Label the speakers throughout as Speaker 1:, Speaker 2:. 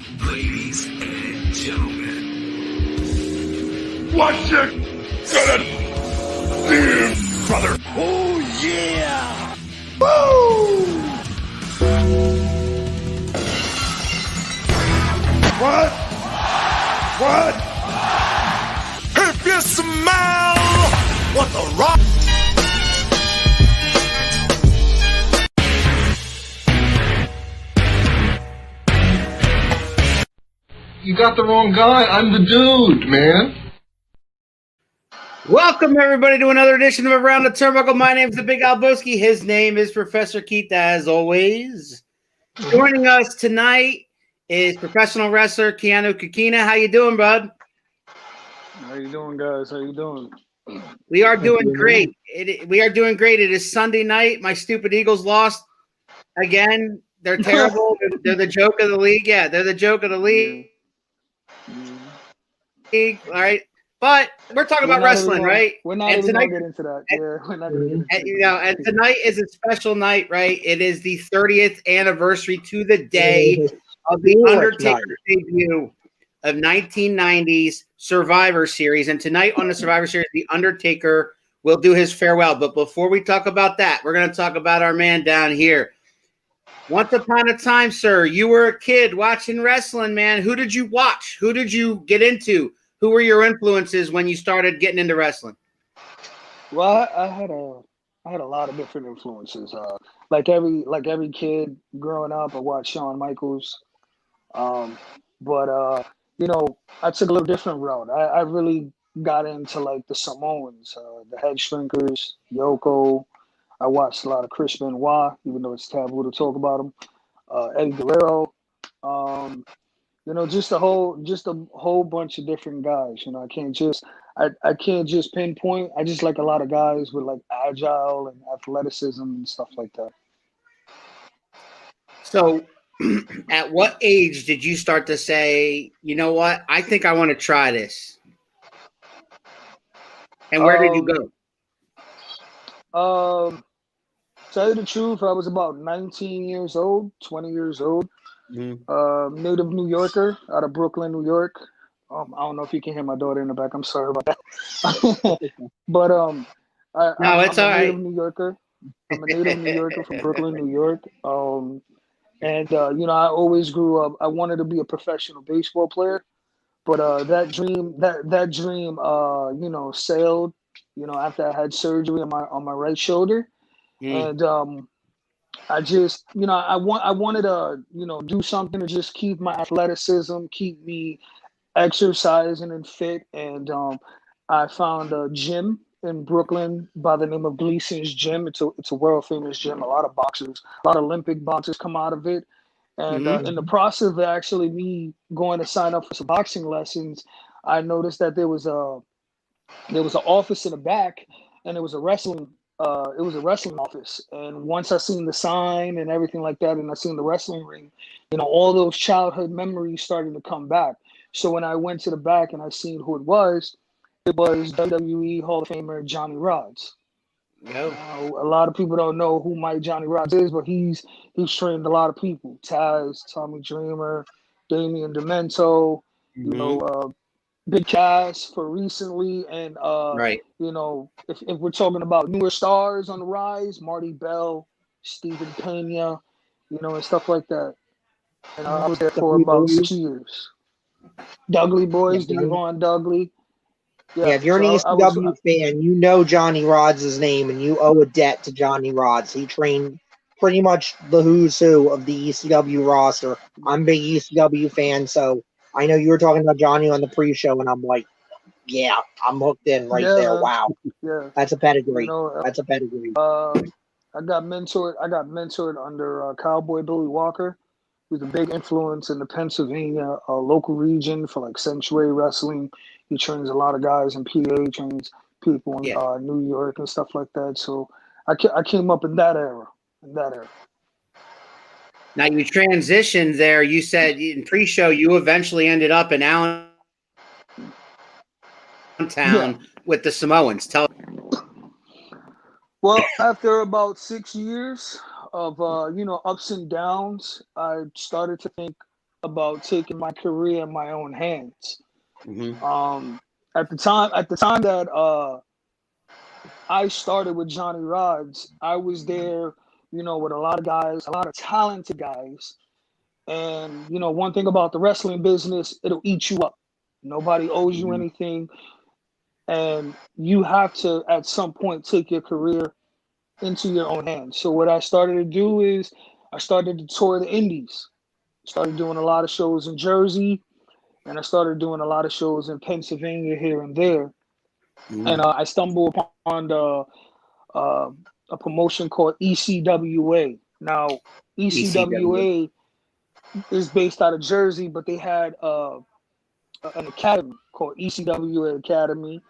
Speaker 1: Ladies and gentlemen, what you gonna do, brother? Oh yeah! Woo! What? If you smell what the rock.
Speaker 2: You got the wrong guy. I'm the dude, man.
Speaker 3: Welcome, everybody, to another edition of Around the Turnbuckle. My name is the Big Alboski. His name is Professor Keith, as always. Joining us tonight is professional wrestler Keanu Kokina. How you doing, bud?
Speaker 4: How you doing, guys? How you doing?
Speaker 3: We are doing great. We are doing great. It is Sunday night. My stupid Eagles lost again. They're terrible. They're the joke of the league. Yeah, they're the joke of the league. All right. But we're talking about wrestling, right?
Speaker 4: We're not even going to get into that. Yeah, we're not going to get into that.
Speaker 3: And tonight is a special night, right? It is the 30th anniversary to the day of the Undertaker debut of 1990's Survivor Series. And tonight on the Survivor Series, the Undertaker will do his farewell. But before we talk about that, we're going to talk about our man down here. Once upon a time, sir, you were a kid watching wrestling, man. Who did you watch? Who did you get into? Who were your influences when you started getting into wrestling?
Speaker 4: Well, I had a lot of different influences. Like every kid growing up, I watched Shawn Michaels. But I took a little different route. I really got into like the Samoans, the Head Shrinkers, Yoko. I watched a lot of Chris Benoit, even though it's taboo to talk about him. Eddie Guerrero. Just a whole bunch of different guys. I can't just pinpoint. I just like a lot of guys with like agile and athleticism and stuff like that.
Speaker 3: So at what age did you start to say, you know what, I think I want to try this? And where did you go?
Speaker 4: Tell you the truth, I was about 19 years old, 20 years old. Native New Yorker out of Brooklyn, New York. I don't know if you can hear my daughter in the back. I'm sorry about that. But I'm
Speaker 3: all
Speaker 4: right.
Speaker 3: Native
Speaker 4: New Yorker. I'm a native New Yorker from Brooklyn, New York. I always grew up. I wanted to be a professional baseball player, but that dream sailed. After I had surgery on my right shoulder, and I just, I wanted to, do something to just keep my athleticism, keep me exercising and fit. And I found a gym in Brooklyn by the name of Gleason's Gym. It's a world famous gym. A lot of boxers, a lot of Olympic boxers come out of it. And in the process of actually me going to sign up for some boxing lessons, I noticed that there was an office in the back, and it was a wrestling office. And once I seen the sign and everything like that, and I seen the wrestling ring, all those childhood memories started to come back. So when I went to the back and I seen who it was WWE Hall of Famer Johnny Rodz. A lot of people don't know who Mike Johnny Rodz is, but he's trained a lot of people: Taz, Tommy Dreamer, Damian Demento, Big Cass for recently, and
Speaker 3: right.
Speaker 4: If we're talking about newer stars on the rise, Marty Bell, Stephen Pena, and stuff like that. And I was there for about 6 years. Dudley Boys, Devon Dudley.
Speaker 5: Yeah, if you're an ECW fan, you know Johnny Rodz' name, and you owe a debt to Johnny Rodz. He trained pretty much the who's who of the ECW roster. I'm a big ECW fan, so I know you were talking about Johnny on the pre-show, and I'm like, yeah, I'm hooked in there. Wow.
Speaker 4: Yeah.
Speaker 5: That's a pedigree. That's a pedigree.
Speaker 4: I got mentored under Cowboy Billy Walker, who's a big influence in the Pennsylvania local region for like Sanctuary Wrestling. He trains a lot of guys in PA, trains people in New York and stuff like that. So I came up in that era.
Speaker 3: Now you transitioned there. You said in pre-show you eventually ended up in Allentown with the Samoans.
Speaker 4: Well, after about 6 years of ups and downs, I started to think about taking my career in my own hands.
Speaker 3: Mm-hmm.
Speaker 4: At the time that I started with Johnny Rods, I was there, with a lot of guys, a lot of talented guys. And one thing about the wrestling business, it'll eat you up. Nobody owes you
Speaker 3: Mm-hmm.
Speaker 4: anything, and you have to at some point take your career into your own hands. So what I started to do is I started to tour the indies. Started doing a lot of shows in Jersey, and I started doing a lot of shows in Pennsylvania here and there. And
Speaker 3: Mm-hmm.
Speaker 4: I stumbled upon uh, a promotion called ECWA. Now,
Speaker 3: ECW.
Speaker 4: ECWA is based out of Jersey, but they had an academy called ECWA Academy,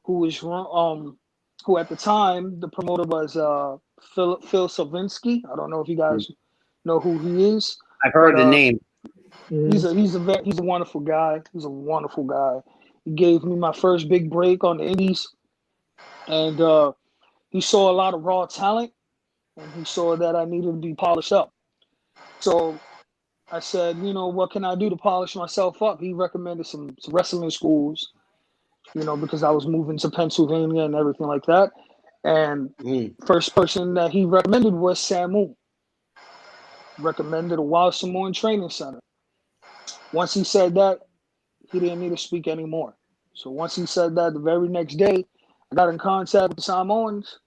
Speaker 4: who at the time the promoter was Phil Savinsky. I don't know if you guys know who he is,
Speaker 3: I've
Speaker 4: but
Speaker 3: heard the name.
Speaker 4: he's a wonderful guy. He's a wonderful guy. He gave me my first big break on the Indies, and he saw a lot of raw talent, and he saw that I needed to be polished up. So I said, what can I do to polish myself up? He recommended some wrestling schools, because I was moving to Pennsylvania and everything like that. And first person that he recommended was Samu. Recommended a Wild Samoan Training Center. Once he said that, he didn't need to speak anymore. So once he said that, the very next day, I got in contact with the Samoans,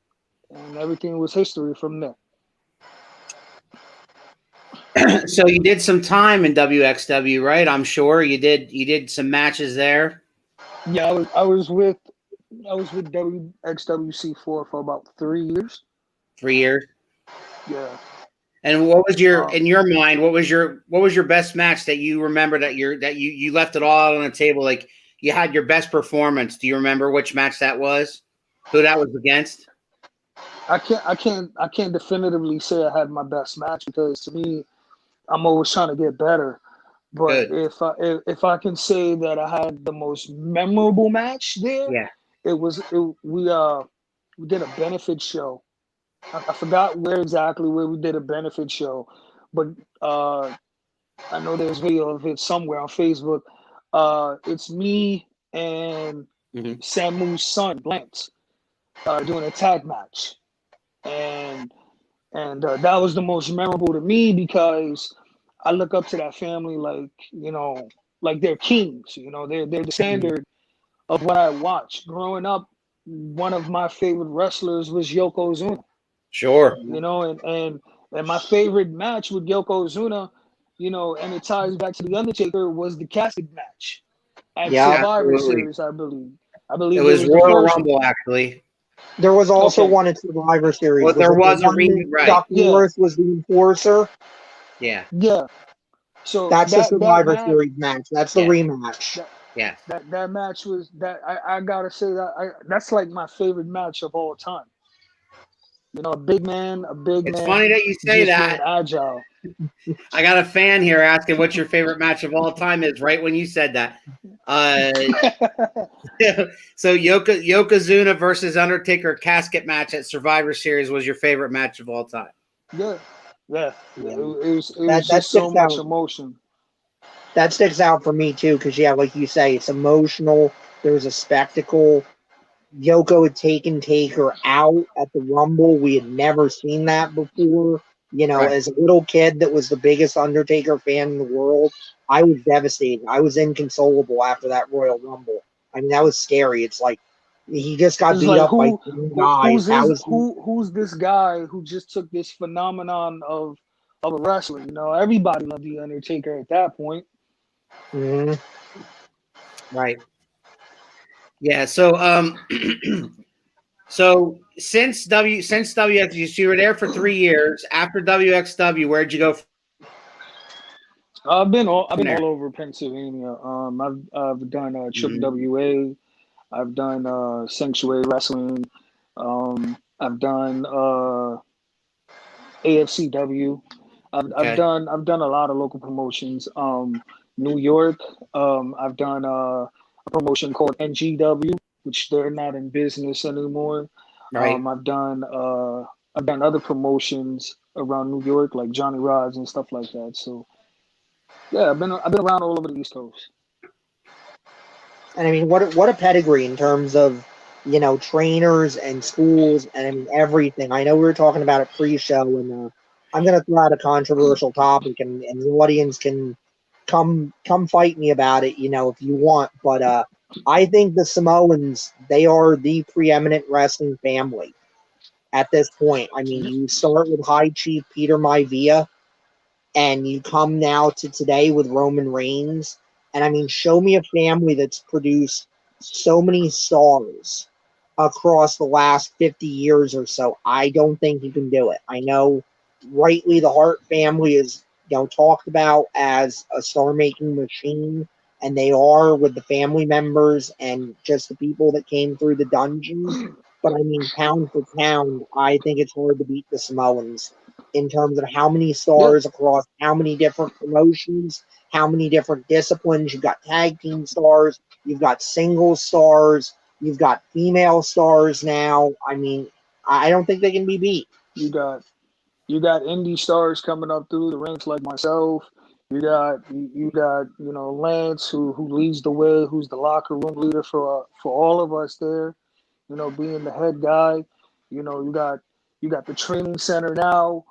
Speaker 4: and everything was history from there.
Speaker 3: So you did some time in WXW, right? I'm sure you did some matches there.
Speaker 4: Yeah, I was with WXWC for about 3 years.
Speaker 3: 3 years.
Speaker 4: Yeah.
Speaker 3: And what was in your mind? What was your best match that you remember that you left it all out on the table? Like you had your best performance. Do you remember which match that was? Who that was against?
Speaker 4: I can't definitively say I had my best match, because to me, I'm always trying to get better. But
Speaker 3: Good.
Speaker 4: if I can say that I had the most memorable match there,
Speaker 3: Yeah.
Speaker 4: we did a benefit show. I forgot where we did a benefit show, but I know there's video of it somewhere on Facebook. It's me and Samu's son, Lance, doing a tag match, and that was the most memorable to me, because I look up to that family like they're kings. They're the standard of what I watch. Growing up, one of my favorite wrestlers was Yokozuna.
Speaker 3: Sure.
Speaker 4: And my favorite match with Yokozuna, and it ties back to the Undertaker, was the casket match at Survivor
Speaker 3: Absolutely.
Speaker 4: Series, I believe.
Speaker 3: It was Royal Rumble, actually.
Speaker 5: There was also one at Survivor Series.
Speaker 3: Well, there was a rematch, right?
Speaker 5: Chuck Norris was the enforcer.
Speaker 3: Yeah.
Speaker 4: Yeah. So
Speaker 5: that's the Survivor Series match. That's the rematch.
Speaker 4: That match was that I gotta say that's like my favorite match of all time. A big man.
Speaker 3: It's funny that you say that.
Speaker 4: Agile.
Speaker 3: I got a fan here asking what your favorite match of all time is. Right when you said that. So Yokozuna versus Undertaker casket match at Survivor Series was your favorite match of all time.
Speaker 4: Yeah. It was just so much emotion.
Speaker 5: That sticks out for me too, because like you say, it's emotional. There was a spectacle. Yoko had taken Taker out at the Rumble. We had never seen that before. As a little kid that was the biggest Undertaker fan in the world, I was devastated. I was inconsolable after that Royal Rumble. I mean, that was scary. It's like he just got beat up by 10 guys.
Speaker 4: Who's this guy who just took this phenomenon of a wrestler? Everybody loved the Undertaker at that point.
Speaker 5: Mm-hmm.
Speaker 3: Right. Yeah. So so since WXW, you were there for 3 years. After WXW, where'd you go?
Speaker 4: I've been all over Pennsylvania. I've done WWA. I've done Sanctuary Wrestling. I've done AFCW. I've done a lot of local promotions. New York. I've done a promotion called NGW, which they're not in business anymore.
Speaker 3: Right.
Speaker 4: I've done other promotions around New York, like Johnny Rods and stuff like that. So Yeah, I've been around all over the East Coast.
Speaker 5: And I mean, what a pedigree in terms of, trainers and schools and I mean everything. I know we were talking about it pre-show, and I'm gonna throw out a controversial topic, and the audience can come fight me about it, if you want. But I think the Samoans, they are the preeminent wrestling family at this point. I mean, you start with High Chief Peter Maivia, and you come now to today with Roman Reigns. And I mean, show me a family that's produced so many stars across the last 50 years or so. I don't think you can do it. I know rightly the Hart family is, talked about as a star making machine, and they are with the family members and just the people that came through the dungeon. But I mean, pound for pound, I think it's hard to beat the Samoans in terms of how many
Speaker 4: Yeah,
Speaker 5: stars across how many different promotions, how many different disciplines. You've got tag team stars, you've got single stars, you've got female stars now. I mean, I don't think they can be beat.
Speaker 4: you got indie stars coming up through the ranks like myself. You got Lance who leads the way, who's the locker room leader for all of us there. Being the head guy. You got the training center now.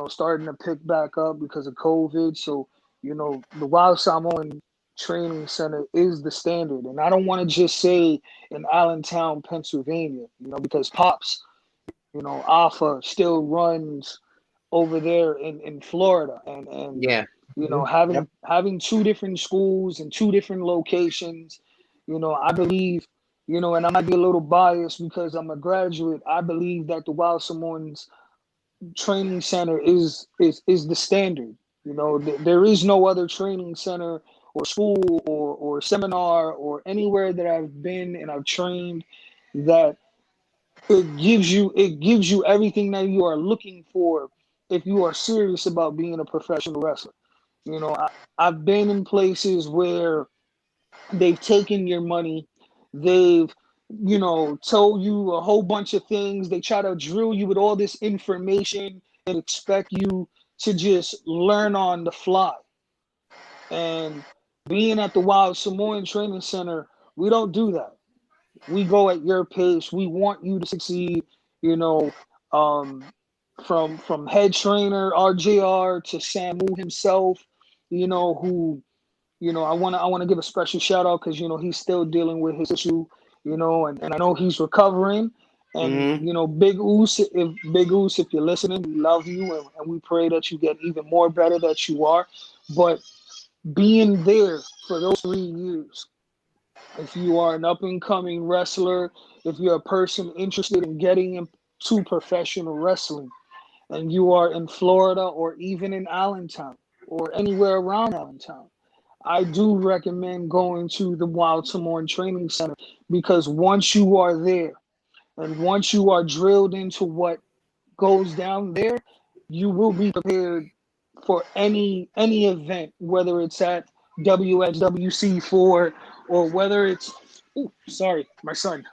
Speaker 4: Starting to pick back up because of COVID. So the Wild Samoan Training Center is the standard, and I don't want to just say in Allentown, Pennsylvania. Because Pops, Alpha still runs over there in Florida, and
Speaker 3: Yeah.
Speaker 5: Yep.
Speaker 4: having two different schools and two different locations, I believe, and I might be a little biased because I'm a graduate. I believe that the Wild Samoans Training Center is the standard. There is no other training center or school or seminar or anywhere that I've been and I've trained that it gives you everything that you are looking for if you are serious about being a professional wrestler. I've been in places where they've taken your money, they've told you a whole bunch of things, they try to drill you with all this information and expect you to just learn on the fly. And being at the Wild Samoan Training Center, we don't do that. We go at your pace. We want you to succeed. You know, um, from head trainer RJR to Samu himself. Who I want to give a special shout out because he's still dealing with his issue. And I know he's recovering. And
Speaker 3: Mm-hmm.
Speaker 4: Big Oos, if you're listening, we love you and we pray that you get even more better that you are. But being there for those 3 years, if you are an up and coming wrestler, if you're a person interested in getting into professional wrestling, and you are in Florida or even in Allentown or anywhere around Allentown, I do recommend going to the Wild Samoan Training Center because once you are there and once you are drilled into what goes down there, you will be prepared for any event, whether it's at WXWC4 or whether it's sorry, my son,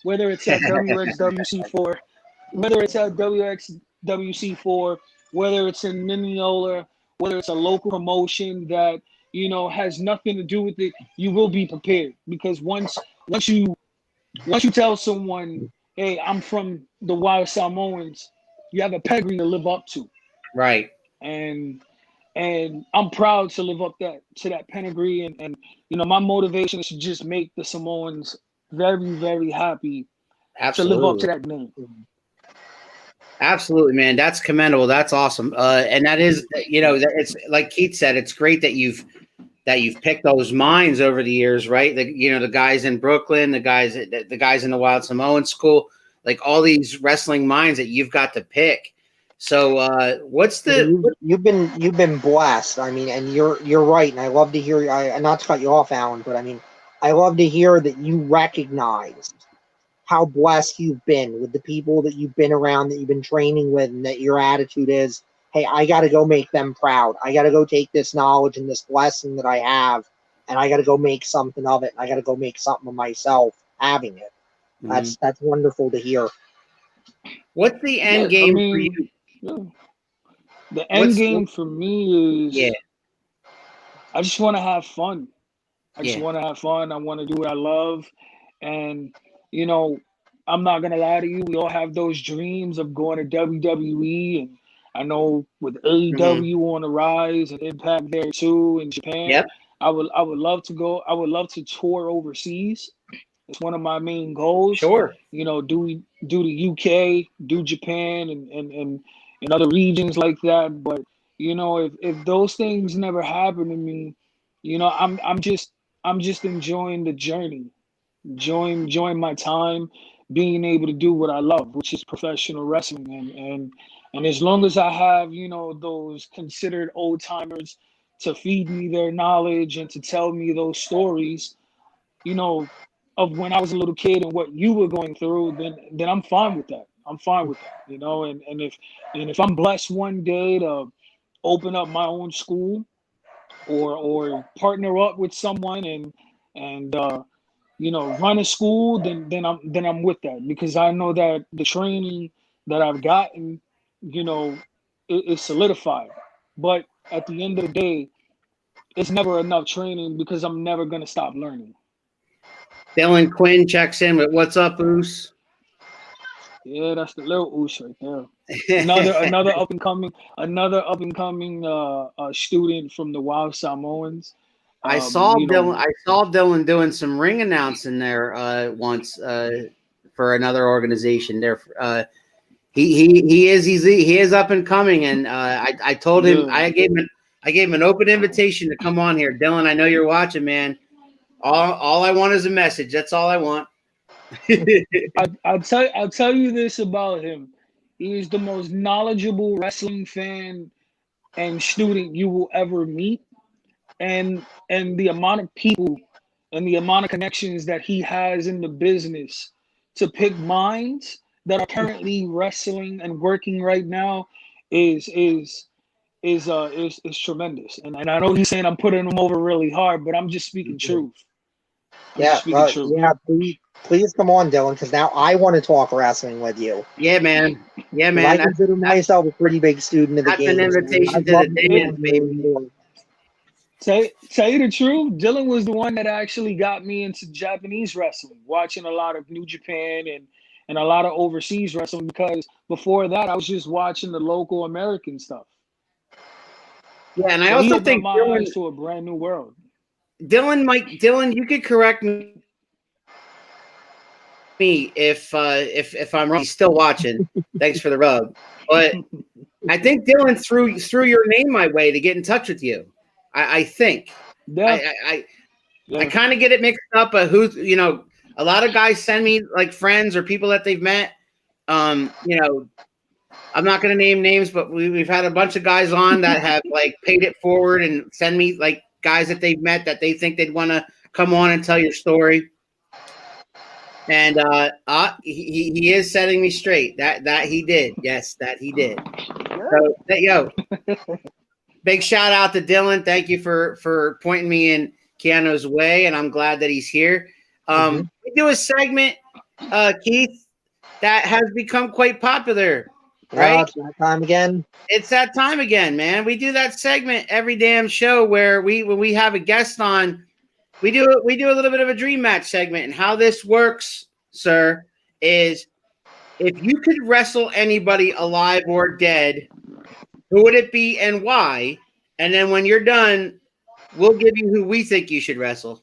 Speaker 4: whether it's at WXWC4, whether it's at WXWC4, whether it's in Mineola, whether it's a local promotion that has nothing to do with it, you will be prepared because once you tell someone, hey, I'm from the Wild Samoans, you have a pedigree to live up to.
Speaker 3: Right.
Speaker 4: And I'm proud to live up to that pedigree and my motivation is to just make the Samoans very, very happy to live up to
Speaker 3: Absolutely.
Speaker 4: that name.
Speaker 3: Absolutely, man. That's commendable. That's awesome. And that is, that it's like Keith said, it's great that you've picked those minds over the years, right? The guys in Brooklyn, the guys in the Wild Samoan School, like all these wrestling minds that you've got to pick. So, what's the?
Speaker 5: You've been blessed. I mean, and you're right, and I love to hear. Not to cut you off, Alan, but I mean, I love to hear that you recognize how blessed you've been with the people that you've been around, that you've been training with, and that your attitude is, hey, I got to go make them proud. I got to go take this knowledge and this blessing that I have, and I got to go make something of it. And I got to go make something of myself having it.
Speaker 3: Mhm.
Speaker 5: That's wonderful to hear.
Speaker 3: What's the end
Speaker 4: Yeah, I
Speaker 3: game for
Speaker 4: mean,
Speaker 3: you?
Speaker 4: yeah. The end game for me is
Speaker 3: Yeah.
Speaker 4: I just want to have fun. I just
Speaker 3: Yeah.
Speaker 4: want to have fun. I want to do what I love. And, you know, I'm not going to lie to you. We all have those dreams of going to WWE. And I know with AEW on the rise and Impact there too in Japan,
Speaker 3: Yep.
Speaker 4: I would love to go. I would love to tour overseas. It's one of my main goals.
Speaker 3: Sure.
Speaker 4: You know, do the UK, do Japan and other regions like that. But, you know, if those things never happen to me, you know, I'm just enjoying the journey, enjoying my time, being able to do what I love, which is professional wrestling. And as long as I have, you know, those considered old timers to feed me their knowledge and to tell me those stories, you know, of when I was a little kid and what you were going through, then I'm fine with that. I'm fine with that, you know. And if I'm blessed one day to open up my own school or partner up with someone and you know, run a school, then I'm with that, because I know that the training that I've gotten, you know, is solidified. But at the end of the day, it's never enough training because I'm never gonna stop learning.
Speaker 3: Dylan Quinn checks in with what's up, Oos.
Speaker 4: Yeah, that's the little Oosh right there. Another up and coming student from the Wild Samoans.
Speaker 3: I saw
Speaker 4: You know,
Speaker 3: Dylan doing some ring announcing there once for another organization. There, he is up and coming, and I told him
Speaker 4: yeah.
Speaker 3: I gave him an open invitation to come on here. Dylan, I know you're watching, man. All I want is a message. That's all I want.
Speaker 4: I'll tell you this about him. He is the most knowledgeable wrestling fan and student you will ever meet. And the amount of people and the amount of connections that he has in the business to pick minds that are currently wrestling and working right now is tremendous. And I know he's saying I'm putting him over really hard, but I'm just speaking truth.
Speaker 5: Yeah, please come on, Dylan, because now I want to talk wrestling with you.
Speaker 3: Yeah, man. Yeah, man.
Speaker 5: I consider myself a pretty big student of the game.
Speaker 3: That's an invitation to the dance, baby.
Speaker 4: Tell you the truth, Dylan was the one that actually got me into Japanese wrestling, watching a lot of New Japan and a lot of overseas wrestling, because before that I was just watching the local American stuff.
Speaker 3: Yeah, and I
Speaker 4: So
Speaker 3: also think
Speaker 4: my eyes to a brand new world.
Speaker 3: Dylan, you could correct me if I'm wrong. He's still watching. Thanks for the rub. But I think Dylan threw your name my way to get in touch with you. I think.
Speaker 4: Yeah.
Speaker 3: I kind of get it mixed up. Who, you know, a lot of guys send me like friends or people that they've met. You know, I'm not going to name names, but we've had a bunch of guys on that have like paid it forward and send me like guys that they've met that they think they'd want to come on and tell your story. And he is setting me straight. That he did. Yes, that he did. So big shout out to Dylan. Thank you for pointing me in Keanu's way, and I'm glad that he's here. We do a segment, Keith, that has become quite popular. Right?
Speaker 5: It's that time again.
Speaker 3: It's that time again, man. We do that segment every damn show where when we have a guest on, we do a little bit of a dream match segment. And how this works, sir, is if you could wrestle anybody alive or dead, who would it be and why? And then when you're done, we'll give you who we think you should wrestle.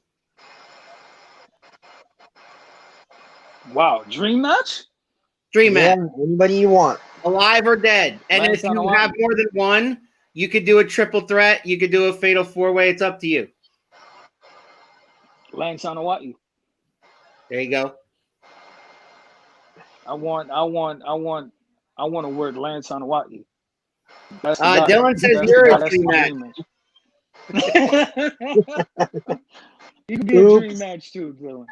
Speaker 4: Wow, dream match?
Speaker 3: Dream match.
Speaker 5: Anybody you want.
Speaker 3: Alive or dead. And if you have more than one, you could do a triple threat. You could do a fatal four-way. It's up to you.
Speaker 4: Lance Anawati.
Speaker 3: There you go.
Speaker 4: I want a word Lance Anawati.
Speaker 3: Dylan says you're a dream match.
Speaker 4: You can be a dream match too, Dylan.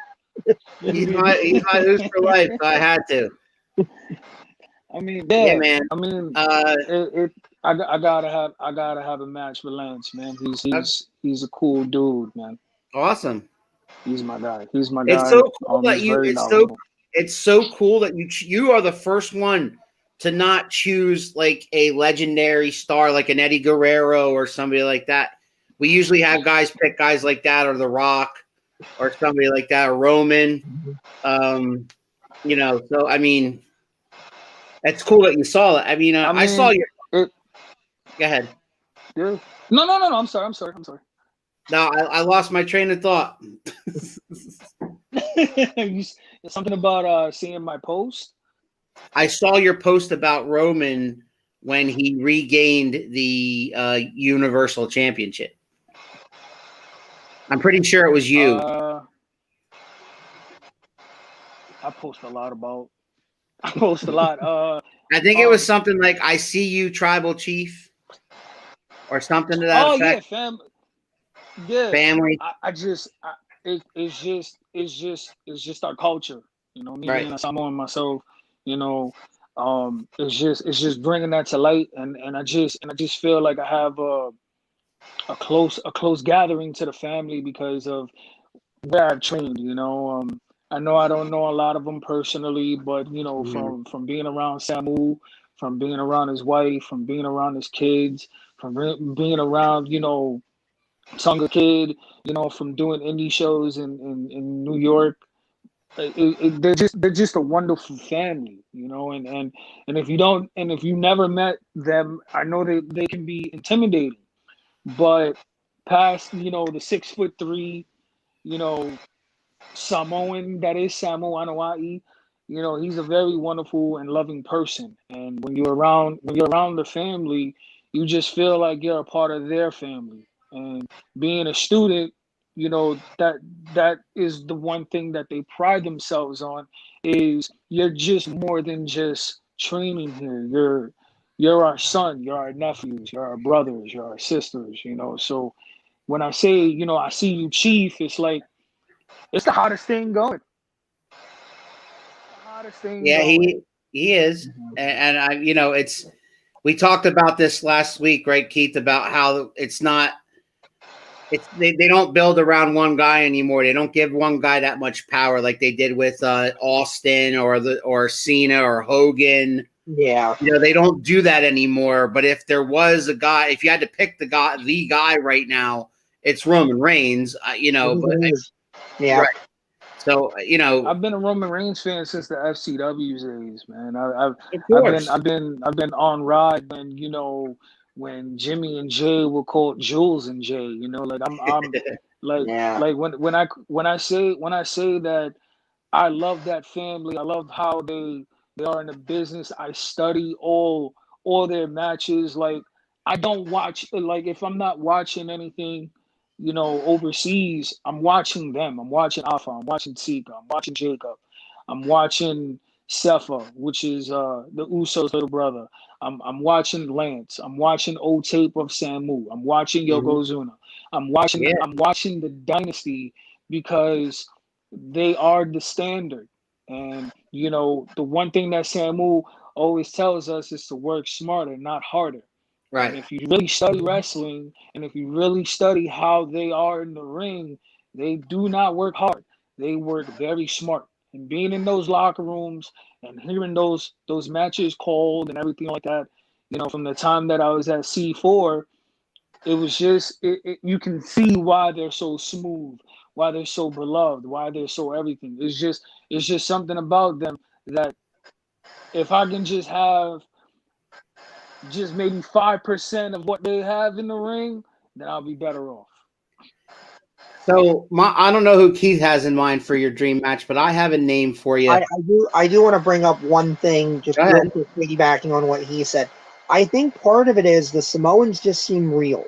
Speaker 3: He's my who's for life, so I had to.
Speaker 4: I mean,
Speaker 3: yeah, man.
Speaker 4: I mean, I gotta have a match with Lance, man. He's a cool dude, man.
Speaker 3: Awesome.
Speaker 4: He's my guy. He's my guy.
Speaker 3: It's so cool that it's so cool that you are the first one to not choose like a legendary star like an Eddie Guerrero or somebody like that. we usually have guys pick guys like that, or The Rock, or somebody like that, or Roman. So I mean, it's cool that you saw it. I mean, I saw your. Go ahead.
Speaker 4: Yeah. No. I'm sorry.
Speaker 3: No, I lost my train of thought.
Speaker 4: Something about seeing my post.
Speaker 3: I saw your post about Roman when he regained the Universal Championship. I'm pretty sure it was you.
Speaker 4: I post a lot.
Speaker 3: I think it was something like "I see you, Tribal Chief," or something to that effect. Family.
Speaker 4: It's just our culture. Me
Speaker 3: Right.
Speaker 4: being a Samoan myself. It's just bringing that to light, and I just feel like I have a close gathering to the family because of where I've trained. I know I don't know a lot of them personally, but from being around Samu, from being around his wife, from being around his kids, from being around Tonga Kid, from doing indie shows in New York. They're just a wonderful family, and if you never met them, I know they can be intimidating, but past the 6'3", Samoan that is Samu Anawai, he's a very wonderful and loving person, and when you're around the family, you just feel like you're a part of their family. And being a student, that is the one thing that they pride themselves on, is you're just more than just training here. You're our son, you're our nephews, you're our brothers, you're our sisters, so when I say, I see you, Chief, it's like it's the hottest thing going.
Speaker 3: Yeah, he is, and I, it's. We talked about this last week, right, Keith? About how it's not. They don't build around one guy anymore. They don't give one guy that much power like they did with Austin or Cena or Hogan.
Speaker 5: Yeah,
Speaker 3: they don't do that anymore. But if there was a guy, if you had to pick the guy right now, it's Roman Reigns. But
Speaker 5: yeah.
Speaker 3: Right. So
Speaker 4: I've been a Roman Reigns fan since the FCW days, man. I've been on ride when Jimmy and Jay were called Jules and Jay. Like I'm like
Speaker 5: Yeah.
Speaker 4: like when I say that I love that family. I love how they are in the business. I study all their matches. Like I don't watch, like if I'm not watching anything, overseas, I'm watching them. I'm watching Alpha. I'm watching Sika. I'm watching Jacob. I'm watching Sepha, which is the Usos' little brother. I'm watching Lance. I'm watching old tape of Samu. I'm watching Yokozuna. I'm watching the Dynasty because they are the standard. And the one thing that Samu always tells us is to work smarter, not harder.
Speaker 3: Right.
Speaker 4: And if you really study wrestling, and if you really study how they are in the ring, they do not work hard. They work very smart. And being in those locker rooms and hearing those matches called and everything like that, from the time that I was at C4, it was just you can see why they're so smooth, why they're so beloved, why they're so everything. It's just something about them that if I can just have just maybe 5% of what they have in the ring, then I'll be better off.
Speaker 3: So I don't know who Keith has in mind for your dream match, but I have a name for you.
Speaker 5: I do want to bring up one thing, just real quick, piggybacking on what he said. I think part of it is the Samoans just seem real.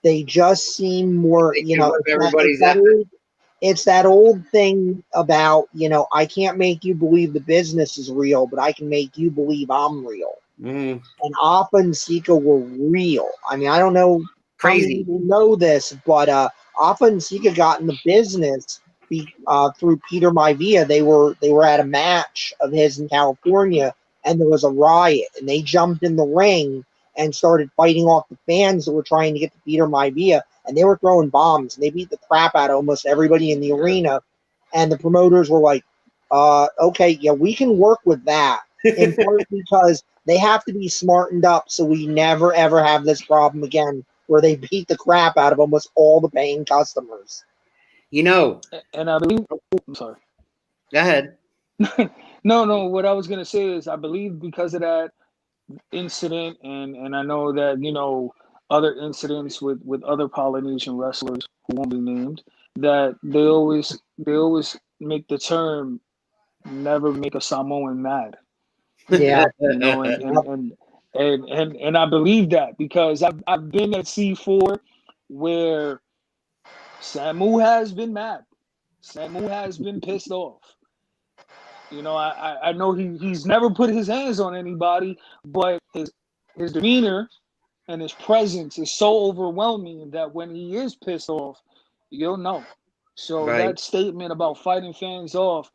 Speaker 5: They just seem more, it's that old thing about, I can't make you believe the business is real, but I can make you believe I'm real.
Speaker 3: Mm.
Speaker 5: And Appa and Sika were real. I mean, I don't know how many people know this, but Appa and Sika got in the business through Peter Maivia. They were at a match of his in California, and there was a riot, and they jumped in the ring and started fighting off the fans that were trying to get to Peter Maivia, and they were throwing bombs, and they beat the crap out of almost everybody in the arena. And the promoters were like, okay, yeah, we can work with that, in part because they have to be smartened up so we never, ever have this problem again where they beat the crap out of almost all the paying customers.
Speaker 3: You know,
Speaker 4: and I believe. I'm sorry.
Speaker 3: Go ahead.
Speaker 4: No. What I was gonna say is, I believe because of that incident, and I know that other incidents with other Polynesian wrestlers who won't be named, that they always make the term "never make a Samoan mad."
Speaker 5: Yeah,
Speaker 4: and I believe that because I've been at C4 where Samu has been mad. Samu has been pissed off. I know he's never put his hands on anybody, but his demeanor and his presence is so overwhelming that when he is pissed off, you'll know. So
Speaker 3: Right.
Speaker 4: that statement about fighting fans off,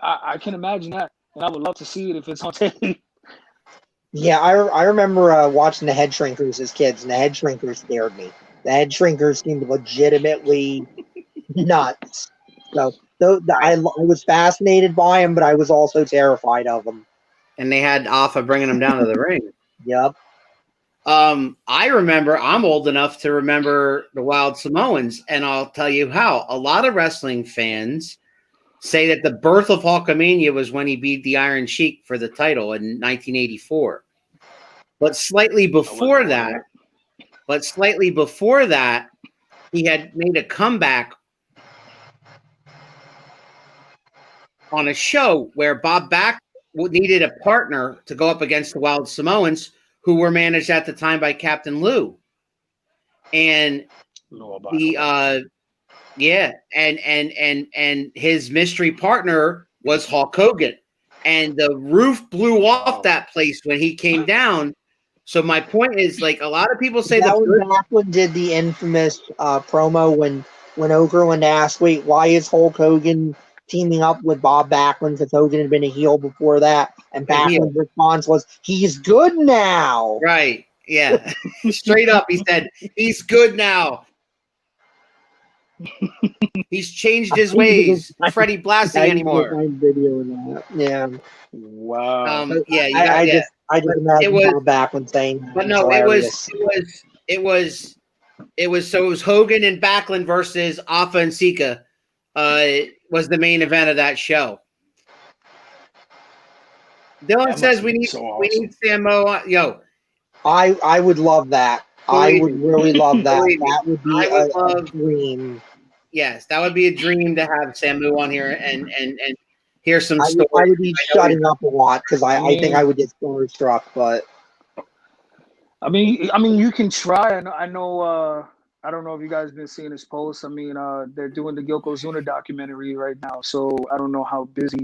Speaker 4: I can imagine that, and I would love to see it if it's on tape.
Speaker 5: Yeah, I remember watching the Head Shrinkers as kids, and the Head Shrinkers scared me. The Head Shrinkers seemed legitimately nuts. So I was fascinated by them, but I was also terrified of them.
Speaker 3: And they had Alpha bringing them down to the ring.
Speaker 5: Yep.
Speaker 3: I remember, I'm old enough to remember the Wild Samoans, and I'll tell you how. A lot of wrestling fans say that the birth of Hulkamania was when he beat the Iron Sheik for the title in 1984. But slightly before that, he had made a comeback on a show where Bob Backlund needed a partner to go up against the Wild Samoans, who were managed at the time by Captain Lou. And and his mystery partner was Hulk Hogan. And the roof blew off that place when he came down. So my point is, like, a lot of people say
Speaker 5: that when Backlund did the infamous promo when Okerlund asked, "Wait, why is Hulk Hogan teaming up with Bob Backlund, because Hogan had been a heel before that?" And Backlund's response was, "He's good now."
Speaker 3: Right. Yeah. Straight up, he said, "He's good now. He's changed his ways. Freddie Blassie anymore."
Speaker 5: Video of that. Yeah.
Speaker 4: Wow.
Speaker 5: I just imagine Bob Backlund saying that.
Speaker 3: But no, it was Hogan and Backlund versus Alpha and Sika was the main event of that show. Dylan says we need Samo. Yo,
Speaker 5: I would love that. I would really love that. That would be a dream.
Speaker 3: Yes, that would be a dream to have Samu on here and hear some stories.
Speaker 5: I would be shutting up a lot because I think I would get starstruck, but
Speaker 4: I mean, you can try. I know. I don't know if you guys been seeing his posts. I mean, they're doing the Yokozuna documentary right now, so I don't know how busy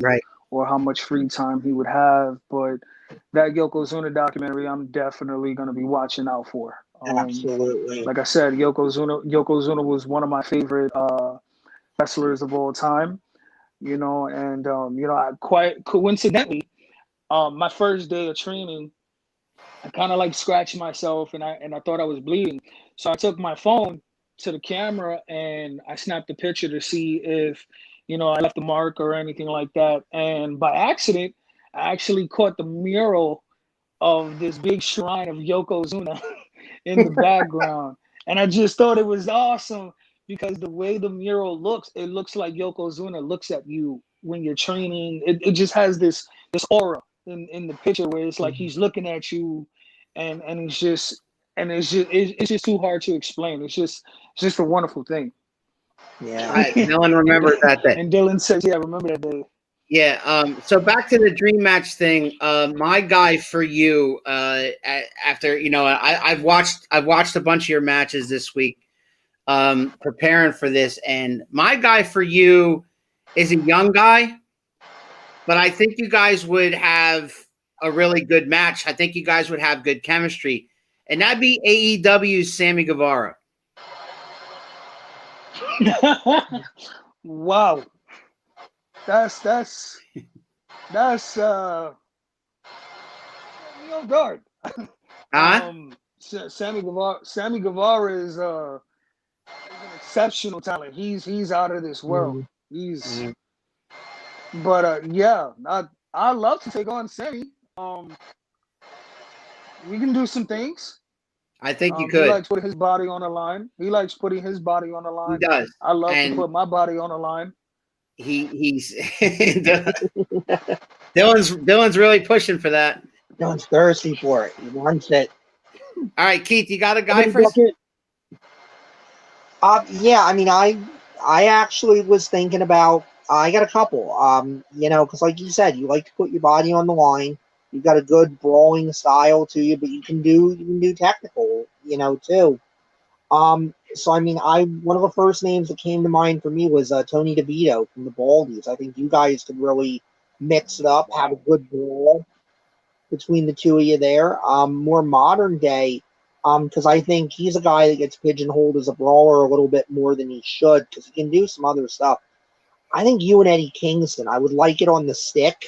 Speaker 4: or how much free time he would have. But that Yokozuna documentary, I'm definitely going to be watching out for.
Speaker 5: Absolutely.
Speaker 4: Like I said, Yokozuna was one of my favorite wrestlers of all time. And I quite coincidentally, my first day of training, I kind of like scratched myself and I thought I was bleeding. So I took my phone to the camera and I snapped a picture to see if, I left a mark or anything like that. And by accident, I actually caught the mural of this big shrine of Yokozuna in the background. And I just thought it was awesome because the way the mural looks, it looks like Yokozuna looks at you when you're training. It just has this aura in the picture where it's like he's looking at you and it's just too hard to explain. It's just a wonderful thing.
Speaker 5: Yeah.
Speaker 3: No one remembers that day.
Speaker 4: And Dylan says, yeah, I remember that day.
Speaker 3: Yeah. So back to the dream match thing. My guy for you, after I've watched a bunch of your matches this week, preparing for this, and my guy for you is a young guy, but I think you guys would have a really good match. I think you guys would have good chemistry, and that'd be AEW's Sammy Guevara.
Speaker 4: Wow. That's me off guard. Sammy Guevara is an exceptional talent. He's out of this world. But I love to take on Sammy. We can do some things.
Speaker 3: I think you
Speaker 4: He
Speaker 3: could.
Speaker 4: likes putting his body on the line. He likes putting his body on the
Speaker 3: He
Speaker 4: line.
Speaker 3: does.
Speaker 4: I love to
Speaker 3: And
Speaker 4: put my body on the line.
Speaker 3: he's Dylan's really pushing for that.
Speaker 5: Dylan's thirsty for it. He wants it.
Speaker 3: All right, Keith, you got a guy
Speaker 5: Somebody
Speaker 3: for us?
Speaker 5: book it. Yeah, I mean, I actually was thinking about. I got a couple. You know, because like you said, you like to put your body on the line. You've got a good brawling style to you, but you can do technical, you know, too. So I mean, one of the first names that came to mind for me was Tony DeVito from the Baldies. I think you guys could really mix it up, have a good brawl between the two of you there. More modern day, because I think he's a guy that gets pigeonholed as a brawler a little bit more than he should, because he can do some other stuff. I think you and Eddie Kingston, I would like it on the stick.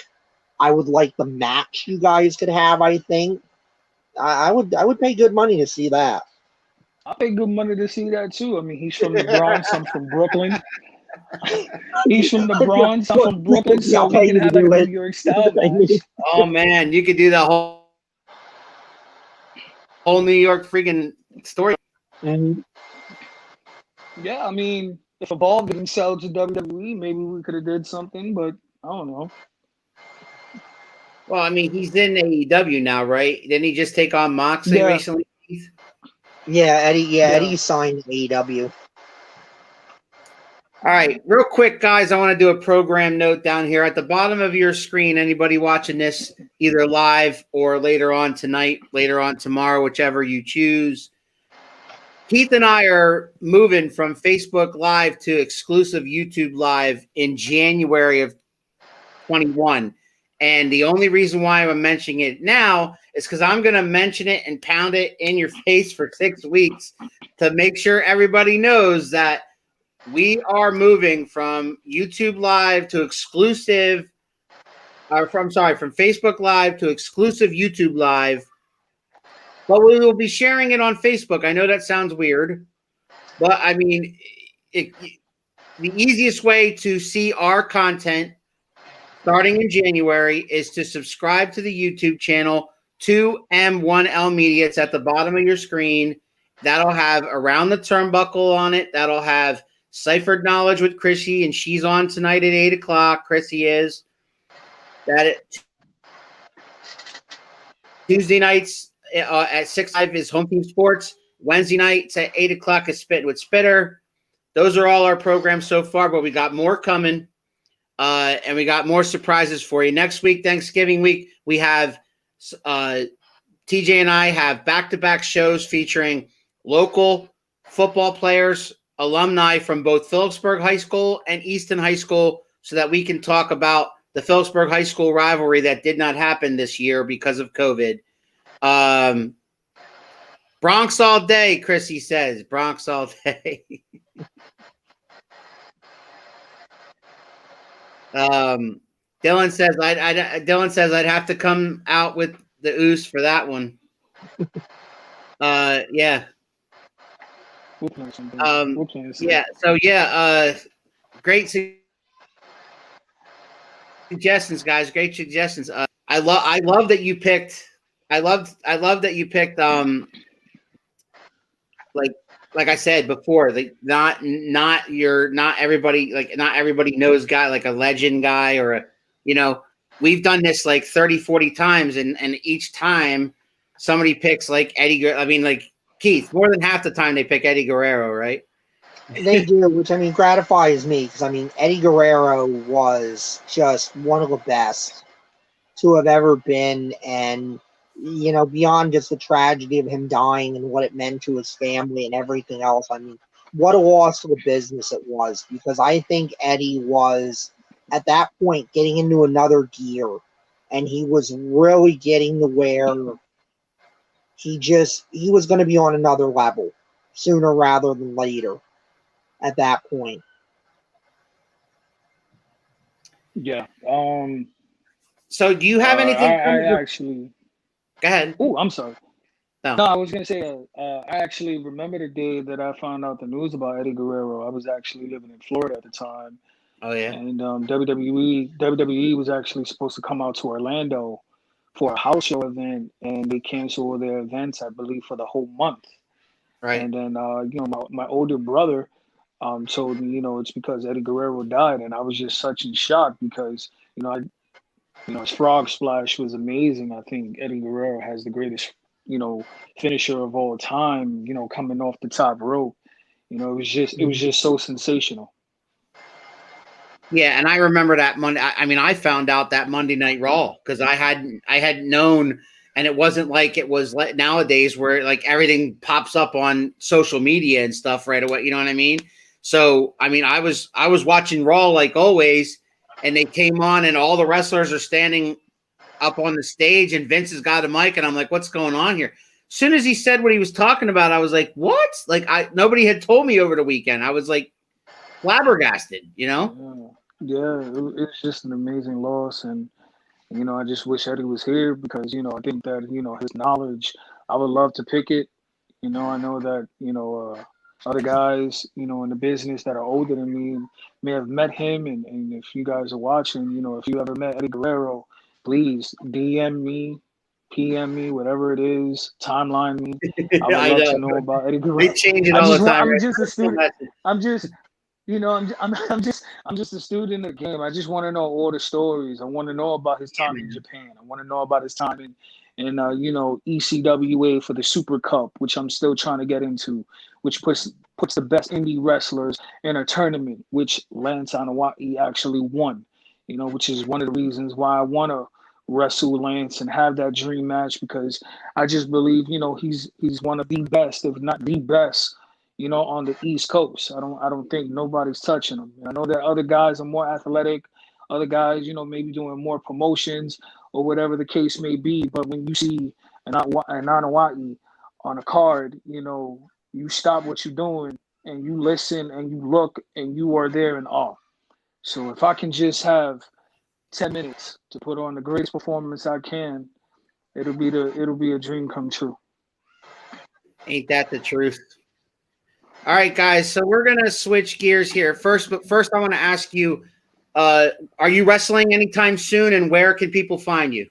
Speaker 5: I would like the match you guys could have. I think I would pay good money to see that.
Speaker 4: I pay good money to see that too. I mean, he's from the Bronx. I'm from Brooklyn. He's from the Bronx. I'm from Brooklyn,
Speaker 5: Yeah,
Speaker 4: so
Speaker 5: I'll
Speaker 4: we
Speaker 5: pay
Speaker 4: can
Speaker 5: you to
Speaker 4: have like a
Speaker 5: do
Speaker 4: New
Speaker 5: it.
Speaker 4: York style match.
Speaker 3: Oh man, you could do the whole New York freaking story.
Speaker 5: Mhm.
Speaker 4: Yeah, I mean, if Evolve didn't sell to WWE, maybe we could have did something, but I don't know.
Speaker 3: Well, I mean, he's in AEW now, right? Didn't he just take on Moxley
Speaker 4: Yeah.
Speaker 3: recently?
Speaker 5: Yeah, Eddie. Yeah,
Speaker 4: Yeah.
Speaker 5: Eddie signed AEW.
Speaker 3: All right, real quick, guys, I want to do a program note down here at the bottom of your screen. Anybody watching this either live or later on tonight, later on tomorrow, whichever you choose. Keith and I are moving from Facebook Live to exclusive YouTube Live in January of 21. And the only reason why I'm mentioning it now is because I'm going to mention it and pound it in your face for 6 weeks to make sure everybody knows that we are moving from YouTube Live to exclusive, from Facebook Live to exclusive YouTube Live. But we will be sharing it on Facebook. I know that sounds weird, but I mean, the easiest way to see our content starting in January is to subscribe to the YouTube channel 2M1L Media. It's at the bottom of your screen. That'll have Around the Turnbuckle on it. That'll have Ciphered Knowledge with Chrissy, and she's on tonight at 8 o'clock. Chrissy is. Tuesday nights at 6 is Home Team Sports. Wednesday nights at 8 o'clock is Spit with Spitter. Those are all our programs so far, but we got more coming. And we got more surprises for you. Next week, Thanksgiving week, we have TJ and I have back-to-back shows featuring local football players, alumni from both Phillipsburg High School and Easton High School, so that we can talk about the Phillipsburg High School rivalry that did not happen this year because of COVID. Bronx all day, Chrissy says. Bronx all day. Dylan says I'd have to come out with the ooze for that one. Yeah. Yeah. So yeah. Great suggestions, guys. Great suggestions. I love that you picked. I love that you picked. Like I said before, not everybody knows guy, like a legend guy or we've done this like 30, 40 times and each time somebody picks like Eddie. I mean, like Keith, more than half the time they pick Eddie Guerrero, right?
Speaker 5: They do, which I mean gratifies me because I mean Eddie Guerrero was just one of the best to have ever been, and beyond just the tragedy of him dying and what it meant to his family and everything else. I mean, what a loss to the business it was, because I think Eddie was at that point getting into another gear, and he was really getting to where he was going to be on another level sooner rather than later at that point.
Speaker 4: Yeah.
Speaker 3: So do you have anything?
Speaker 4: I actually.
Speaker 3: Go ahead.
Speaker 4: Oh, I'm sorry. No, I was gonna say. I actually remember the day that I found out the news about Eddie Guerrero. I was actually living in Florida at the time.
Speaker 3: Oh yeah.
Speaker 4: And WWE was actually supposed to come out to Orlando for a house show event, and they canceled their events, I believe, for the whole month.
Speaker 3: Right.
Speaker 4: And then, my older brother told me, it's because Eddie Guerrero died, and I was just such in shock because, his frog splash was amazing. I think Eddie Guerrero has the greatest, finisher of all time. Coming off the top rope, it was just so sensational.
Speaker 3: Yeah, and I remember that Monday. I found out that Monday Night Raw because I hadn't known, and it wasn't like it was like nowadays where like everything pops up on social media and stuff right away. You know what I mean? So I was watching Raw like always, and they came on, and all the wrestlers are standing up on the stage, and Vince has got a mic, and I'm like, what's going on here? As soon as he said what he was talking about, I was like, what? Like nobody had told me over the weekend. I was like flabbergasted,
Speaker 4: Yeah, it's just an amazing loss, and I just wish Eddie was here because I think that his knowledge, I would love to pick it. I know that other guys in the business that are older than me may have met him, and if you guys are watching, if you ever met Eddie Guerrero, please DM me, PM me, whatever it is, timeline me. I would love to know about Eddie Guerrero.
Speaker 3: They change it all the time.
Speaker 4: I'm just a student. I'm just I'm just a student of the game. I just want to know all the stories. I want to know about his time in Japan. I want to know about his time in ECWA for the Super Cup, which I'm still trying to get into, which puts the best indie wrestlers in a tournament, which Lance Anoa'i actually won. Which is one of the reasons why I want to wrestle Lance and have that dream match, because I just believe he's one of the best, if not the best, on the East Coast. I don't think nobody's touching him. I know that other guys are more athletic, other guys, maybe doing more promotions or whatever the case may be. But when you see an Anoa'i on a card, you stop what you're doing and you listen and you look and you are there in awe. So if I can just have 10 minutes to put on the greatest performance I can, it'll be a dream come true.
Speaker 3: Ain't that the truth? All right, guys. So we're gonna switch gears here. First, I want to ask you: are you wrestling anytime soon, and where can people find you?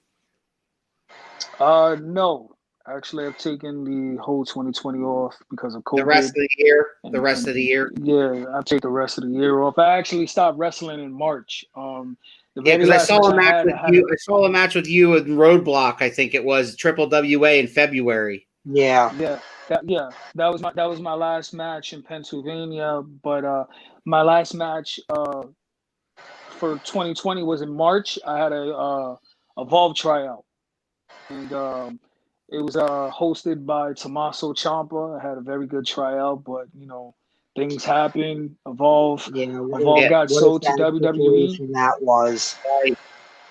Speaker 4: No. Actually, I've taken the whole 2020 off because of COVID.
Speaker 3: The rest of the year. The rest of the year.
Speaker 4: Yeah, I take the rest of the year off. I actually stopped wrestling in March.
Speaker 3: Because I saw a match with you. I saw a match with you in Roadblock. I think it was Triple WA in February.
Speaker 4: Yeah. That was my last match in Pennsylvania. But my last match for 2020 was in March. I had a Evolve tryout, and it was hosted by Tommaso Ciampa. I had a very good tryout, but things happen. Evolve got sold to WWE.
Speaker 5: That was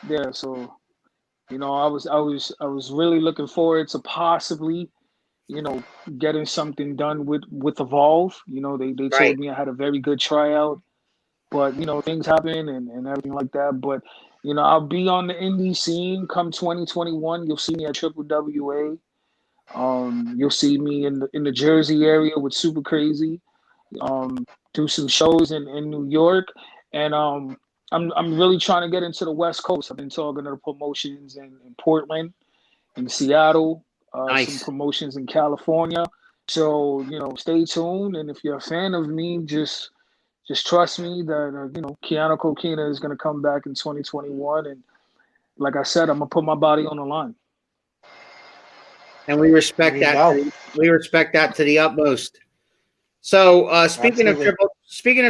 Speaker 4: yeah. So I was really looking forward to possibly getting something done with Evolve. They told me I had a very good tryout, but things happen and everything like that. But I'll be on the indie scene come 2021. You'll see me at Triple WA. You'll see me in the Jersey area with Super Crazy. Do some shows in New York, and I'm really trying to get into the West Coast. I've been talking to the promotions in Portland, in Seattle, some promotions in California. So stay tuned, and if you're a fan of me, just trust me that Keanu Kokina is going to come back in 2021, and like I said, I'm gonna put my body on the line.
Speaker 3: And we respect that. We respect that to the utmost. So speaking of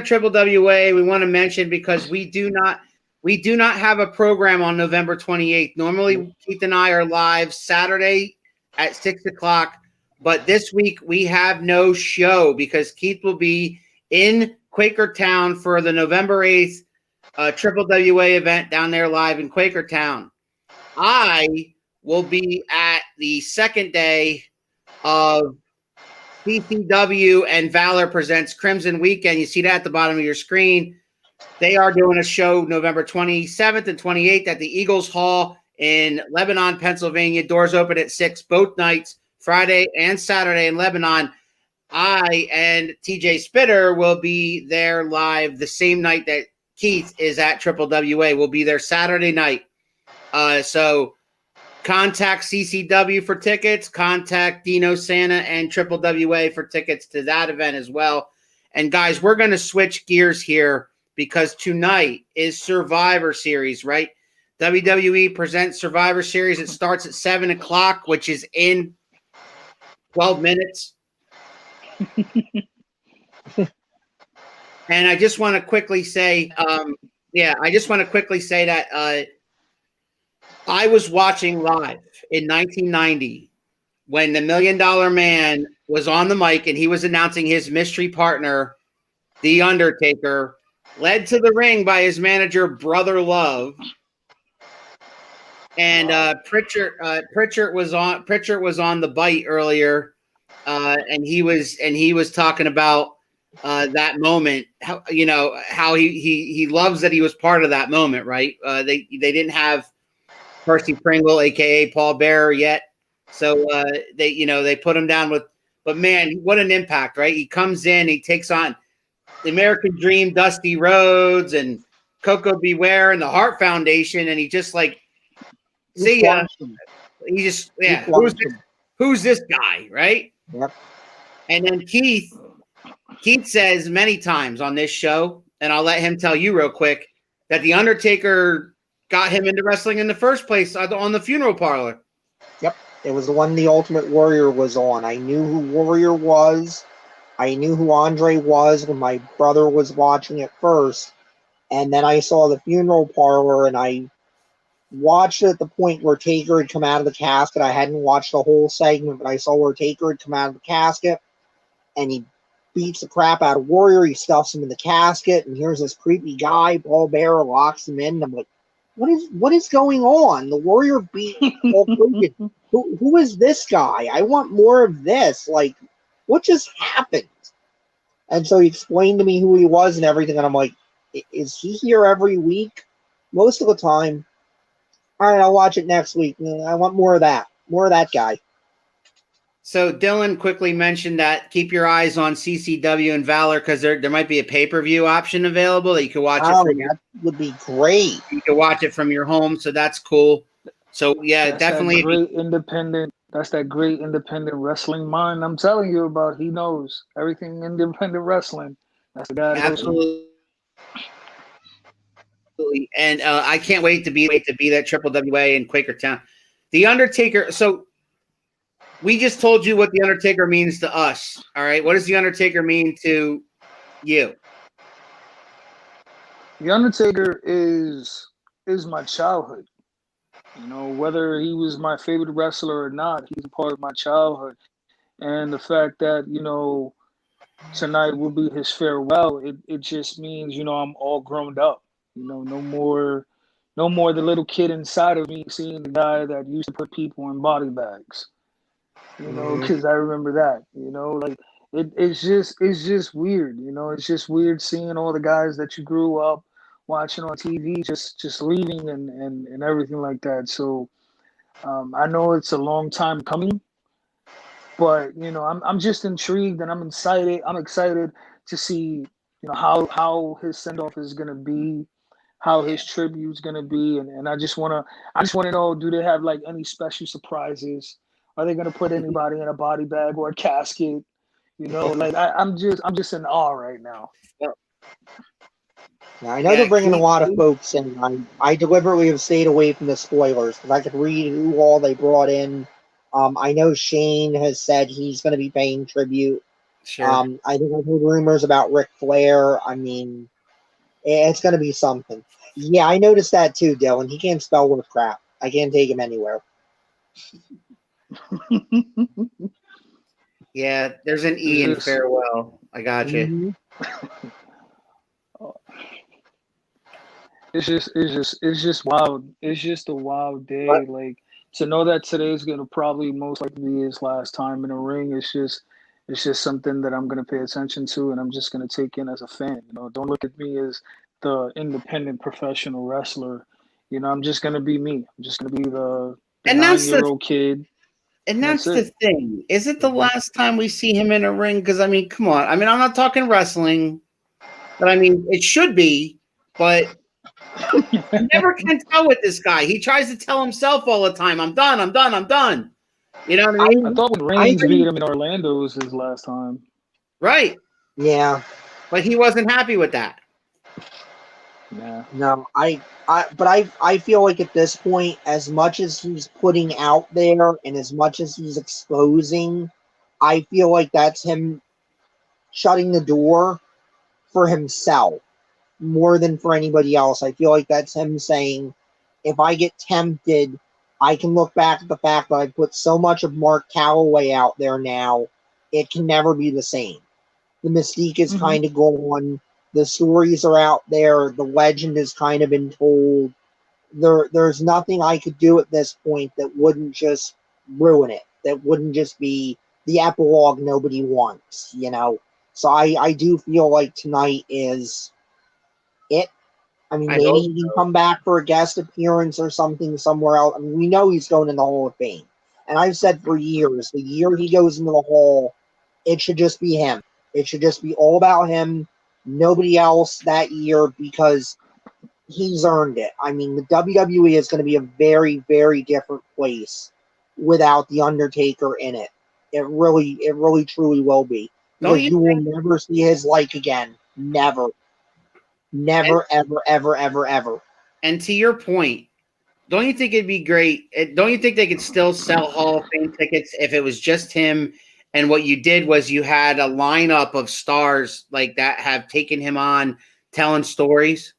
Speaker 3: Triple WA, we want to mention, because we do not have a program on November 28th. Normally, Keith and I are live Saturday at 6 o'clock, but this week we have no show because Keith will be in Quakertown for the November 8th Triple WA event down there live in Quakertown. I will be at the second day of CCW and Valor Presents Crimson Weekend. You see that at the bottom of your screen. They are doing a show November 27th and 28th at the Eagles Hall in Lebanon, Pennsylvania. Doors open at 6 both nights, Friday and Saturday in Lebanon. I and TJ Spitter will be there live the same night that Keith is at Triple WA. We'll be there Saturday night. So contact CCW for tickets, contact Dino Santa and Triple WA for tickets to that event as well. And guys, we're going to switch gears here because tonight is Survivor Series, right? WWE presents Survivor Series. It starts at 7 o'clock, which is in 12 minutes. And I just want to quickly say, that I was watching live in 1990 when the $1 Million Man was on the mic and he was announcing his mystery partner, The Undertaker, led to the ring by his manager, Brother Love. And Pritchard was on the bite earlier, and he was talking about that moment. How he loves that he was part of that moment, right? They didn't have Percy Pringle, aka Paul Bearer, yet, so they put him down with. But man, what an impact, right? He comes in, he takes on the American Dream, Dusty Rhodes, and Coco Beware, and the Hart Foundation, and he just like. See ya. He just who's this guy, right?
Speaker 5: Yep.
Speaker 3: And then Keith says many times on this show, and I'll let him tell you real quick, that the Undertaker got him into wrestling in the first place on the Funeral Parlor.
Speaker 5: Yep. It was the one the Ultimate Warrior was on. I knew who Warrior was. I knew who Andre was when my brother was watching it first. And then I saw the Funeral Parlor, and I watched it at the point where Taker had come out of the casket. I hadn't watched the whole segment, but I saw where Taker had come out of the casket, and he beats the crap out of Warrior. He stuffs him in the casket, and here's this creepy guy. Paul Bearer locks him in. And I'm like, what is going on? The Warrior beat Hulk Hogan. Who is this guy? I want more of this. Like, what just happened? And so he explained to me who he was and everything, and I'm like, is he here every week? Most of the time. All right, I'll watch it next week. I want more of that guy.
Speaker 3: So Dylan quickly mentioned that keep your eyes on CCW and Valor because there might be a pay-per-view option available that you can watch it from.
Speaker 5: That would be great.
Speaker 3: You can watch it from your home, so that's cool. So yeah, that's definitely
Speaker 4: That's that great independent wrestling mind I'm telling you about. He knows everything independent wrestling. That's the guy.
Speaker 3: Absolutely. And I can't wait to be that Triple WA in Quakertown. The Undertaker. So we just told you what the Undertaker means to us. All right, what does the Undertaker mean to you?
Speaker 4: The Undertaker is my childhood. You know, whether he was my favorite wrestler or not, he's a part of my childhood. And the fact that, tonight will be his farewell, it just means, I'm all grown up. No more the little kid inside of me seeing the guy that used to put people in body bags. Because I remember that. Like it's just weird. It's just weird seeing all the guys that you grew up watching on TV just leaving and everything like that. So I know it's a long time coming, but I'm just intrigued and I'm excited. I'm excited to see how his send off is gonna be, how his tribute's gonna be, and I just wanna know, do they have like any special surprises? Are they gonna put anybody in a body bag or a casket? Like I'm just in awe right now.
Speaker 5: Yeah, I know they're bringing a lot of folks in. I deliberately have stayed away from the spoilers because I could read who all they brought in. I know Shane has said he's going to be paying tribute.
Speaker 3: Sure.
Speaker 5: I think I've heard rumors about Ric Flair. I mean, it's going to be something. Yeah, I noticed that too, Dylan. He can't spell worth crap. I can't take him anywhere.
Speaker 3: Yeah, there's an E in farewell. I got you.
Speaker 5: Mm-hmm.
Speaker 4: It's just wild. It's just a wild day. What? Like, to know that today's gonna probably most likely be his last time in a ring. It's just something that I'm gonna pay attention to, and I'm just gonna take in as a fan. Don't look at me as the independent professional wrestler. I'm just gonna be me. I'm just gonna be the 9-year-old kid.
Speaker 3: And that's the thing. Is it the last time we see him in a ring? Because I mean, come on. I mean, I'm not talking wrestling, but I mean, it should be. But You never can tell with this guy. He tries to tell himself all the time, I'm done, I'm done, I'm done. You know what I mean?
Speaker 4: I thought when Reigns beat him in Orlando was his last time.
Speaker 3: Right.
Speaker 5: Yeah.
Speaker 3: But he wasn't happy with that.
Speaker 4: Nah.
Speaker 5: No, but I feel like at this point, as much as he's putting out there and as much as he's exposing, I feel like that's him shutting the door for himself more than for anybody else. I feel like that's him saying, if I get tempted, I can look back at the fact that I put so much of Mark Calloway out there now, it can never be the same. The mystique is kind of gone. The stories are out there. The legend has kind of been told. There's nothing I could do at this point that wouldn't just ruin it. That wouldn't just be the epilogue nobody wants, you know? So I do feel like tonight is it. I mean, maybe he can come back for a guest appearance or something somewhere else. I mean, we know he's going in the Hall of Fame. And I've said for years, the year he goes into the Hall, it should just be him. It should just be all about him, nobody else that year, because he's earned it. I mean, the WWE is going to be a very, very different place without The Undertaker in it. It really, truly will be. Because you will never see his like again. Never. Never, ever.
Speaker 3: And to your point, don't you think it'd be great? Don't you think they could still sell Hall of Fame tickets if it was just him? And what you did was you had a lineup of stars like that have taken him on, telling stories,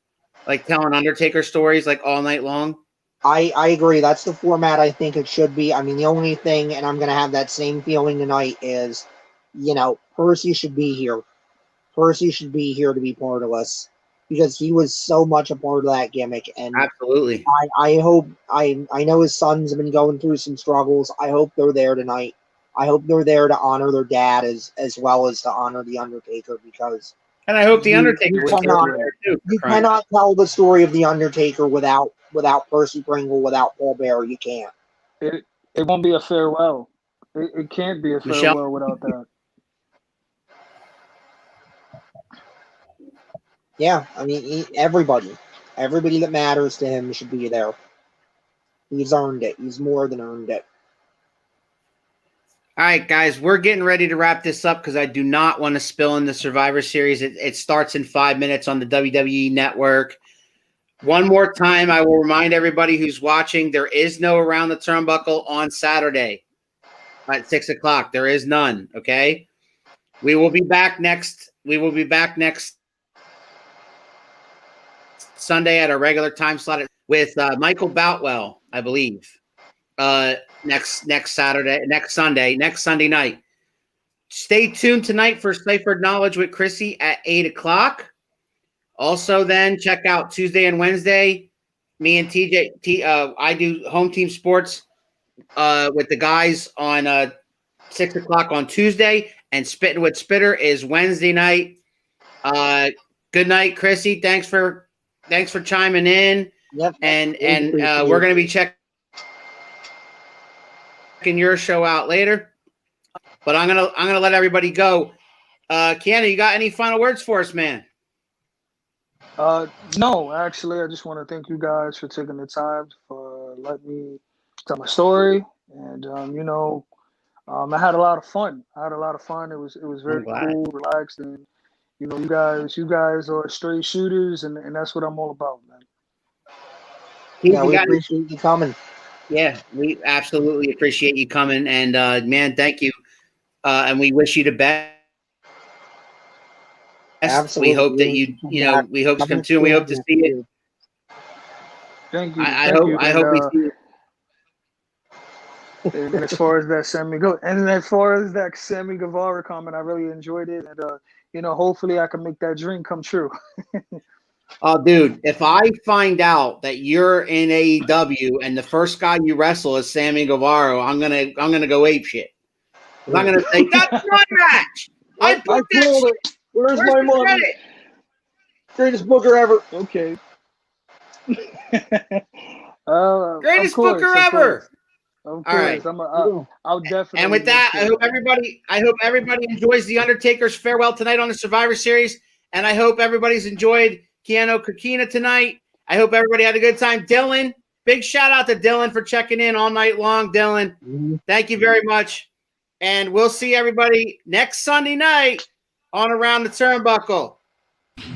Speaker 3: like telling Undertaker stories, like all night long.
Speaker 5: I agree. That's the format I think it should be. I mean, the only thing, and I'm going to have that same feeling tonight, is, Percy should be here. Percy should be here to be part of us because he was so much a part of that gimmick. And
Speaker 3: absolutely,
Speaker 5: I hope I know his sons have been going through some struggles. I hope they're there tonight. I hope they're there to honor their dad as well as to honor the Undertaker because.
Speaker 3: And I hope the Undertaker was
Speaker 5: there too. You cannot tell the story of the Undertaker without Percy Pringle, without Paul Bearer. You can't.
Speaker 4: It won't be a farewell. It can't be a farewell without that.
Speaker 5: Yeah, I mean, everybody that matters to him should be there. He's earned it. He's more than earned it.
Speaker 3: All right, guys, we're getting ready to wrap this up because I do not want to spill in the Survivor Series. It starts in 5 minutes on the WWE Network. One more time, I will remind everybody who's watching, there is no Around the Turnbuckle on Saturday at 6 o'clock. There is none, okay? We will be back next Sunday at a regular time slot with Michael Boutwell, I believe. Next Sunday night. Stay tuned tonight for Ciphered Knowledge with Chrissy at 8 o'clock. Also, then check out Tuesday and Wednesday. Me and TJ, I do Home Team Sports with the guys on 6 o'clock on Tuesday, and Spitting with Spitter is Wednesday night. Good night, Chrissy. Thanks for chiming in.
Speaker 5: Yep.
Speaker 3: And we're going to be checking your show out later, but I'm gonna let everybody go. Keanu, you got any final words for us, man?
Speaker 4: No, actually, I just want to thank you guys for taking the time for letting me tell my story, and I had a lot of fun. It was very cool, relaxed, and you guys are straight shooters, and that's what I'm all about, man.
Speaker 5: Yeah, we appreciate you coming.
Speaker 3: Yeah, we absolutely appreciate you coming, and man, thank you. And we wish you the best.
Speaker 5: Absolutely.
Speaker 3: We hope that we hope to come too. We hope to see it.
Speaker 4: Thank you.
Speaker 3: I hope we see it.
Speaker 4: And as far as that Sammy Guevara comment, I really enjoyed it, and hopefully I can make that dream come true.
Speaker 3: Oh, dude, if I find out that you're in AEW and the first guy you wrestle is Sammy Guevara, I'm gonna go apeshit. I'm gonna say that's my match. I put that shit.
Speaker 5: Where's my money? Greatest booker ever.
Speaker 4: Okay.
Speaker 3: Greatest booker ever.
Speaker 4: Of course.
Speaker 3: All right.
Speaker 4: I'll definitely.
Speaker 3: And with that, I hope everybody enjoys the Undertaker's farewell tonight on the Survivor Series, and I hope everybody's enjoyed Keanu Kokina tonight. I hope everybody had a good time. Dylan, big shout out to Dylan for checking in all night long. Dylan, thank you very much. And we'll see everybody next Sunday night on Around the Turnbuckle.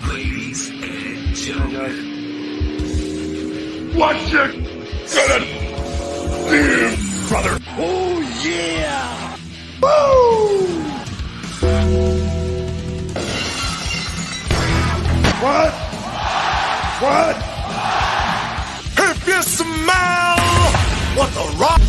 Speaker 1: Ladies and gentlemen, what you gonna do, brother? Oh yeah! Woo! What? What? If you smell what the rock